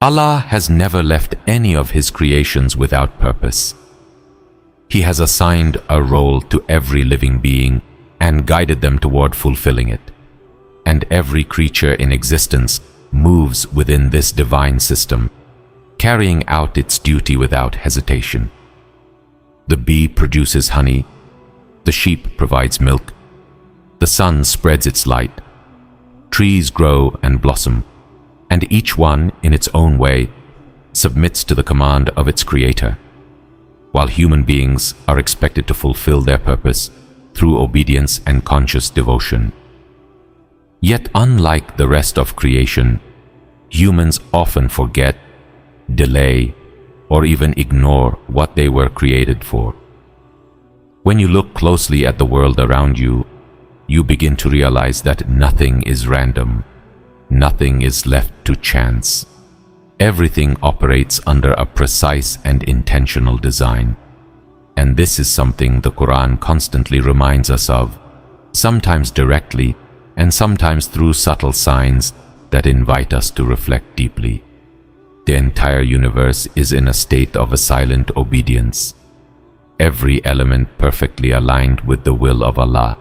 Allah has never left any of His creations without purpose. He has assigned a role to every living being and guided them toward fulfilling it. And every creature in existence moves within this divine system, carrying out its duty without hesitation. The bee produces honey, the sheep provides milk, the sun spreads its light, trees grow and blossom, and each one, in its own way, submits to the command of its creator, while human beings are expected to fulfill their purpose through obedience and conscious devotion. Yet, unlike the rest of creation, humans often forget, delay, or even ignore what they were created for. When you look closely at the world around you, you begin to realize that nothing is random, nothing is left to chance. Everything operates under a precise and intentional design. And this is something the Quran constantly reminds us of, sometimes directly and sometimes through subtle signs that invite us to reflect deeply. The entire universe is in a state of a silent obedience, every element perfectly aligned with the will of Allah.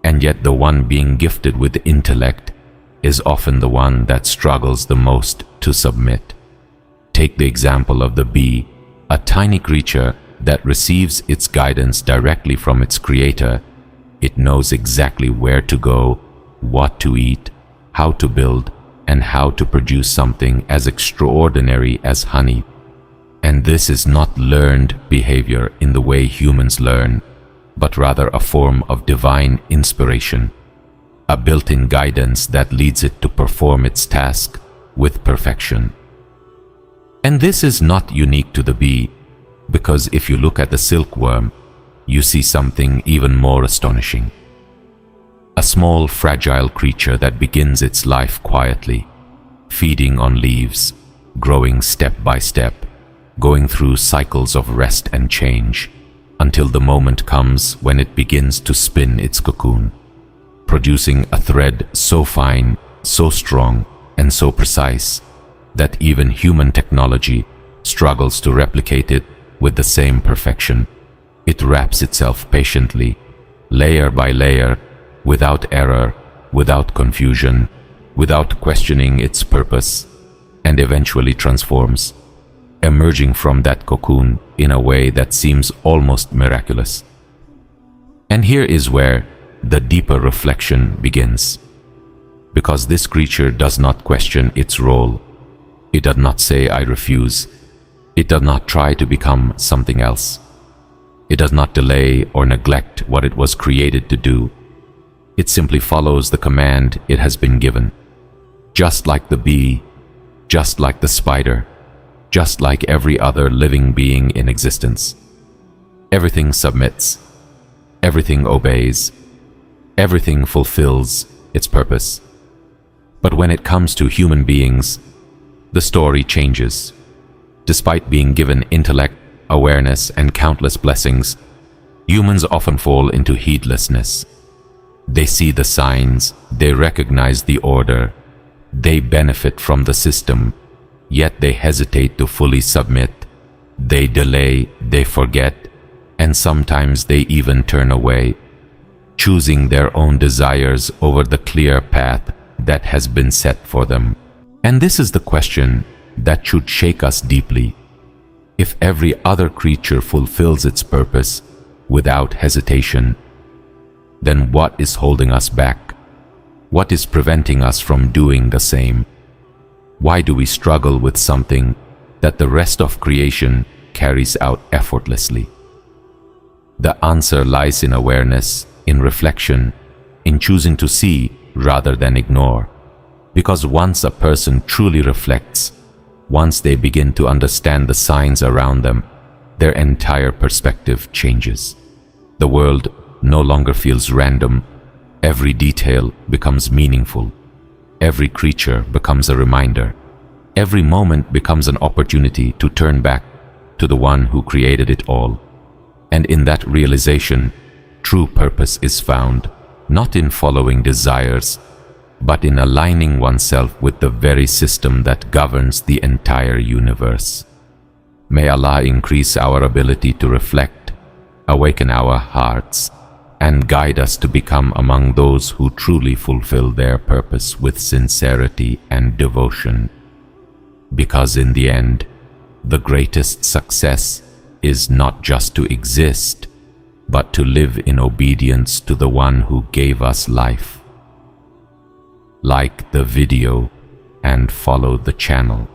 And yet the one being gifted with intellect is often the one that struggles the most to submit. Take the example of the bee, a tiny creature that receives its guidance directly from its creator. It knows exactly where to go, what to eat, how to build, and how to produce something as extraordinary as honey. And this is not learned behavior in the way humans learn, but rather a form of divine inspiration, a built-in guidance that leads it to perform its task with perfection. And this is not unique to the bee, because if you look at the silkworm, you see something even more astonishing. A small, fragile creature that begins its life quietly, feeding on leaves, growing step by step, going through cycles of rest and change, until the moment comes when it begins to spin its cocoon, producing a thread so fine, so strong, and so precise that even human technology struggles to replicate it with the same perfection. It wraps itself patiently, layer by layer, without error, without confusion, without questioning its purpose, and eventually transforms, emerging from that cocoon in a way that seems almost miraculous. And here is where the deeper reflection begins. Because this creature does not question its role. It does not say, "I refuse." It does not try to become something else. It does not delay or neglect what it was created to do. It simply follows the command it has been given. Just like the bee, just like the spider, just like every other living being in existence. Everything submits, everything obeys, everything fulfills its purpose. But when it comes to human beings, the story changes. Despite being given intellect, awareness, and countless blessings, humans often fall into heedlessness. They see the signs, they recognize the order, they benefit from the system, yet they hesitate to fully submit. They delay, they forget, and sometimes they even turn away, choosing their own desires over the clear path that has been set for them. And this is the question that should shake us deeply. If every other creature fulfills its purpose without hesitation, then what is holding us back? What is preventing us from doing the same? Why do we struggle with something that the rest of creation carries out effortlessly? The answer lies in awareness, in reflection, in choosing to see rather than ignore. Because once a person truly reflects, once they begin to understand the signs around them, their entire perspective changes. The world no longer feels random. Every detail becomes meaningful. Every creature becomes a reminder. Every moment becomes an opportunity to turn back to the one who created it all. And in that realization, true purpose is found, not in following desires, but in aligning oneself with the very system that governs the entire universe. May Allah increase our ability to reflect, awaken our hearts, and guide us to become among those who truly fulfill their purpose with sincerity and devotion. Because in the end, the greatest success is not just to exist, but to live in obedience to the one who gave us life. Like the video and follow the channel.